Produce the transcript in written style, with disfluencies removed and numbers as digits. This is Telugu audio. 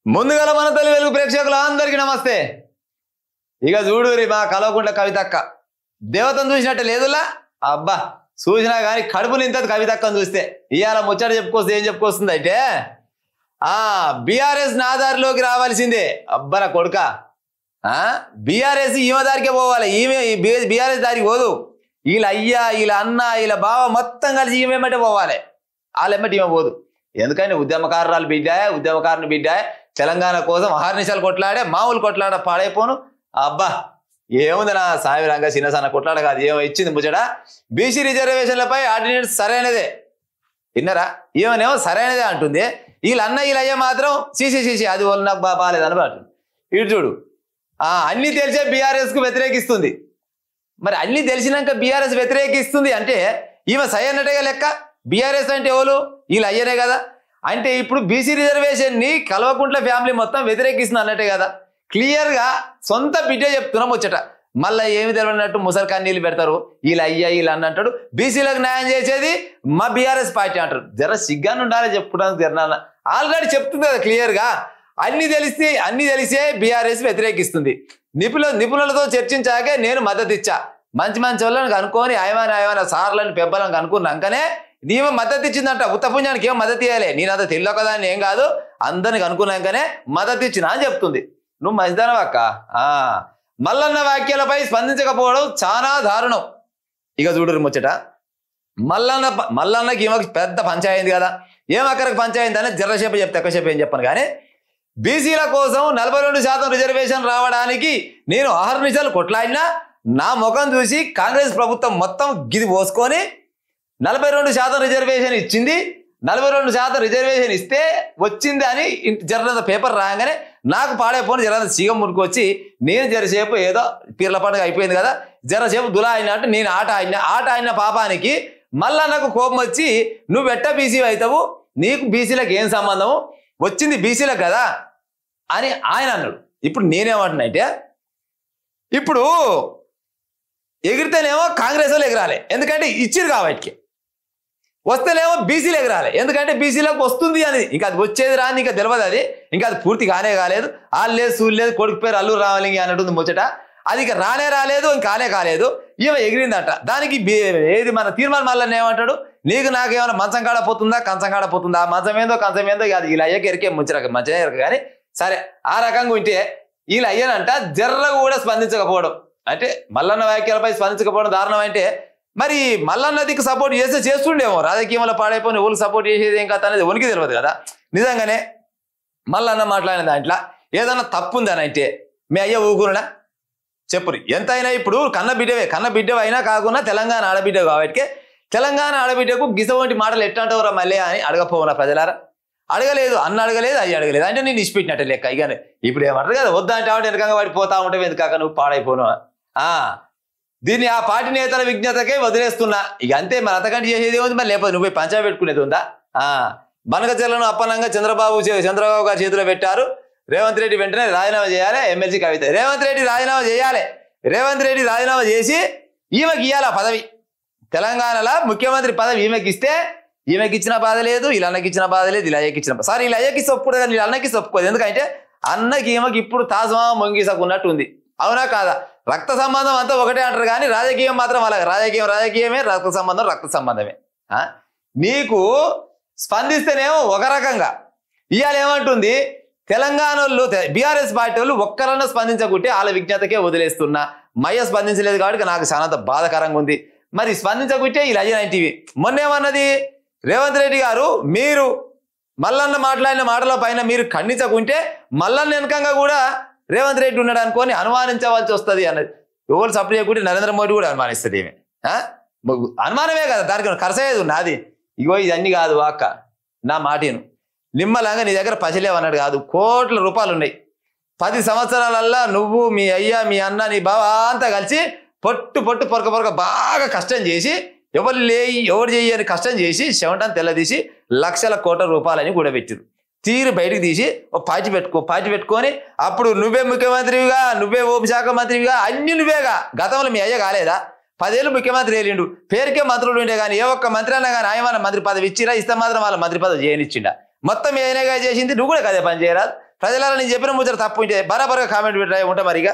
ముందుగల మన తల్లి వెలుగు ప్రేక్షకులందరికీ నమస్తే. ఇక చూడురి మా కలవకుండ కవితక్క దేవతను చూసినట్టే లేదులా. అబ్బా చూసినా కానీ కడుపు నింతది కవితక్కను చూస్తే. ఇవాళ ముచ్చట చెప్పుకొస్తే ఏం చెప్పుకొస్తుంది అంటే బీఆర్ఎస్ నా దారిలోకి రావాల్సిందే. అబ్బా నా కొడుక, బీఆర్ఎస్ ఈమె దారికే పోవాలి. ఈమె బీఆర్ఎస్ దారికి పోదు. వీళ్ళ అయ్యా వీళ్ళ అన్న వీళ్ళ బావ మొత్తం కలిసి ఈమె ఎమ్మటే పోవాలి. వాళ్ళెమ్మటి ఈమె పోదు. ఎందుకంటే ఉద్యమకారురాలు బిడ్డాయే, ఉద్యమకారుని బిడ్డాయే, తెలంగాణ కోసం అహర్నిశలు కొట్లాడే, మామూలు కొట్లాడ పాడైపోను. అబ్బా ఏముంది నా సాయిరంగా చిన్న సన్న కొట్లాడ కాదు, ఏమో ఇచ్చింది ముచ్చట. బీసీ రిజర్వేషన్లపై ఆర్డినెన్స్ సరైనదే. విన్నారా? ఏమనేమో సరైనదే అంటుంది. వీళ్ళ అన్న వీళ్ళ అయ్యా మాత్రం సీసీ అది వాళ్ళు నాకు బాగాలేదని అంటుంది. ఇటు చూడు, అన్ని తెలిసే బీఆర్ఎస్ కు వ్యతిరేకిస్తుంది. మరి అన్ని తెలిసినాక బీఆర్ఎస్ వ్యతిరేకిస్తుంది అంటే ఈమె సై అన్నట్టుగా లెక్క. బీఆర్ఎస్ అంటే ఎవరు? వీళ్ళు అయ్యనే కదా. అంటే ఇప్పుడు బీసీ రిజర్వేషన్ ని కల్వకుంట్ల ఫ్యామిలీ మొత్తం వ్యతిరేకిస్తుంది అన్నట్టే కదా. క్లియర్ గా సొంత బిడ్డ చెప్తున్నాం వచ్చట. మళ్ళీ ఏమి తెలియనట్టు ముసలి కన్నీళ్ళు పెడతారు. వీళ్ళు అయ్యా వీళ్ళు అన్న అంటాడు. బీసీలకు న్యాయం చేసేది మా బీఆర్ఎస్ పార్టీ అంటారు. జర సిగ్గాను ఉండాలి చెప్పుకోవడానికి. జరనాల ఆల్రెడీ చెప్తుంది కదా క్లియర్ గా. అన్ని తెలిసే బీఆర్ఎస్ వ్యతిరేకిస్తుంది. నిపుణులతో చర్చించాకే నేను మద్దతు ఇచ్చా. మంచి వాళ్ళని కనుక్కొని ఆయమైన సార్లను పెబ్బలను కనుక్కున్నాకనే నీవు మద్దతు ఇచ్చిందంట. ఉత్తపుణ్యానికి ఏం మద్దతు ఇవ్వాలి? నేను అంత తెలియ కదా అని ఏం కాదు, అందరిని కనుక్కున్నాకనే మద్దతు ఇచ్చినా అని చెప్తుంది. నువ్వు మంచిదానవా అక్క? మల్లన్న వ్యాఖ్యలపై స్పందించకపోవడం చాలా దారుణం. ఇక చూడరు ముచ్చట. మల్లన్నకి ఈమెకి పెద్ద పంచాయింది కదా. ఏం అక్కడికి పంచాయింది అని జర్రసేపు చెప్తే ఎక్కువసేపు ఏం చెప్పను. కానీ బీసీల కోసం 42% రిజర్వేషన్ రావడానికి నేను అహర్నిశలు కొట్లాడినా నా ముఖం చూసి కాంగ్రెస్ ప్రభుత్వం మొత్తం గిది పోసుకొని 42% రిజర్వేషన్ ఇచ్చింది. 42% రిజర్వేషన్ ఇస్తే వచ్చింది అని జరంత పేపర్ రాగానే నాకు పాడైపోయిన జరంత సీగం మురికి వచ్చి నేను జరసేపు ఏదో పీర్ల పండుగ అయిపోయింది కదా, జరసేపు దులా అయినట్టు నేను ఆట ఆడిన పాపానికి మళ్ళా నాకు కోపం వచ్చి నువ్వు ఎట్ట బీసీ అవుతావు, నీకు బీసీలకు ఏం సంబంధము, వచ్చింది బీసీలకు కదా అని ఆయన అన్నాడు. ఇప్పుడు నేనేమంటున్నా అంటే, ఇప్పుడు ఎగిరితేనేమో కాంగ్రెస్ వాళ్ళు ఎగరాలి, ఎందుకంటే ఇచ్చిరు కాబట్టి. వస్తేనేమో బీసీలు ఎగరాలి, ఎందుకంటే బీసీలకు వస్తుంది అని. ఇంకా అది వచ్చేది రాని ఇంకా తెలియదు. అది ఇంకా అది పూర్తి కాలేదు. వాళ్ళు లేదు సూళ్ళు లేదు, కొడుకు పేరు అల్లూరు రామలింగి అన్నట్టుంది ముచ్చట. అది ఇక రాలేదు, ఇంకా కాలేదు. ఈమె ఎగిరిందంట. దానికి ఏది మన తీర్మానం మళ్ళీ ఏమంటాడు, నీకు నాకేమైనా మంచం కాడ పోతుందా కంచం కాడ పోతుందా, మంచం ఏందో అది ఇలా అయ్యకి ఎరికే ముచ్చట మంచిగా ఎరక. కానీ సరే ఆ రకంగా ఉంటే వీళ్ళు అయ్యానంట జర్ర కూడా స్పందించకపోవడం. అంటే మల్లన్న వ్యాఖ్యలపై స్పందించకపోవడం దారుణం. అంటే మరి మల్లన్నదికి సపోర్ట్ చేస్తుండేమో, రాజకీయంలో పాడైపోయిన ఊరికి సపోర్ట్ చేసేది ఏం కథ అనేది ఉనికి తెలియదు కదా. నిజంగానే మల్లన్న మాట్లాడిన దాంట్లో ఏదన్నా తప్పు ఉందని అంటే మీ అయ్య ఊగురునా చెప్పురి. ఎంతైనా ఇప్పుడు కన్న బిడ్డవే అయినా కాకుండా తెలంగాణ ఆడబిడ్డ కాబట్టి తెలంగాణ ఆడబిడ్డకు గిసవంటి మాటలు ఎట్లంటావురా మళ్ళీ అని అడగపోవునా ప్రజలారా? అడగలేదు, అన్న అడగలేదు, అయ్యి అడగలేదు. అంటే నేను ఇచ్చిపెట్టినట్టే లెక్క. ఇక ఇప్పుడు ఏమంటారు కదా, వద్దా అంటే వెనకంగా వాడి పోతా ఉంటావు, ఎందుకాక నువ్వు పాడైపోను. దీన్ని ఆ పార్టీ నేతల విజ్ఞతకే వదిలేస్తున్నా. ఇక అంతే, మరి అంతకంటే చేసేది ఏముంది? మరి లేకపోతే నువ్వు పంచాయతీ పెట్టుకునేది ఉందా? బనకచెర్లను అప్పనంగా చంద్రబాబు గారి చేతిలో పెట్టారు. రేవంత్ రెడ్డి వెంటనే రాజీనామా చేయాలి. ఎమ్మెల్సీ కవిత రేవంత్ రెడ్డి రాజీనామా చేయాలి. రేవంత్ రెడ్డి రాజీనామా చేసి ఈమెకి ఇవ్వాలి ఆ పదవి. తెలంగాణలో ముఖ్యమంత్రి పదవి ఈమెకి ఇస్తే ఈమెకి ఇచ్చిన బాధ లేదు, ఇలా అన్నకి ఇచ్చిన బాధ లేదు, ఇలా అయ్యకి ఇచ్చిన సార్ ఇలా అయ్యకి ఒప్పుకోదు కానీ ఇలా అన్నకి ఒప్పుకోదు. ఎందుకంటే అన్నకి ఈమెకి ఇప్పుడు తాజమా మొంగిసకున్నట్టు ఉంది. అవునా కాదా? రక్త సంబంధం అంతా ఒకటే అంటారు కానీ రాజకీయం మాత్రం అలాగే. రాజకీయమే, రక్త సంబంధమే. నీకు స్పందిస్తేనేమో ఒక రకంగా. ఇవాళ ఏమంటుంది, తెలంగాణలో బీఆర్ఎస్ పార్టీ వాళ్ళు ఒక్కరన్నా స్పందించకుంటే వాళ్ళ విజ్ఞతకే వదిలేస్తున్నా. మయ్య స్పందించలేదు కాబట్టి నాకు చాలా బాధాకరంగా ఉంది. మరి స్పందించకుంటే ఇలా అయ్యా మొన్నేమన్నది రేవంత్ రెడ్డి గారు, మీరు మల్లన్న మాట్లాడిన మాటల పైన మీరు ఖండించకుంటే మల్లన్న వెనకంగా కూడా రేవంత్ రెడ్డి ఉన్నాడు అనుకొని అనుమానించవలసి వస్తుంది అన్నది. ఎవరు సపోర్ట్ చేయకుంటే నరేంద్ర మోడీ కూడా అనుమానిస్తుంది. ఏమి అనుమానమే కదా, దానికి ఖర్చయ్యేది నాది. ఇగో ఇదన్నీ కాదు అక్క, నా మాటను నిమ్మలంగా నీ దగ్గర పసిలేవన్నాడు కాదు, కోట్ల రూపాయలు ఉన్నాయి. 10 సంవత్సరాలల్లా నువ్వు మీ అయ్యా మీ అన్న నీ బావ అంతా కలిసి పొరక బాగా కష్టం చేసి ఎవరు చేయని కష్టం చేసి చెమటని తెల్లదీసి లక్షల కోట్ల రూపాయలని కూడా పెట్టిరు. తీరు బయటకు తీసి ఒక పార్టీ పెట్టుకొని అప్పుడు నువ్వే ముఖ్యమంత్రివిగా, నువ్వే హోంశాఖ మంత్రివిగా, అన్ని నువ్వేగా. గతంలో మీ అయ్య కాలేదా? 10 ఏళ్ళు ముఖ్యమంత్రి వెళ్ళిండు, పేరుకే మంత్రులు ఉండే కానీ ఏ ఒక్క మంత్రి అన్నా కానీ ఆయమన్న మంత్రి పదవి ఇచ్చిరా? ఇస్తే మాత్రం వాళ్ళ మంత్రి పదవి చేయనిచ్చిండా? మొత్తం ఏనేగా చేసింది, నువ్వు కూడా కదే పని చేయరాదు. ప్రజలారా నేను చెప్పిన ముచ్చట తప్పు ఉంటే బరాబర్గా కామెంట్ పెట్టరా ఉంటా మరిగా.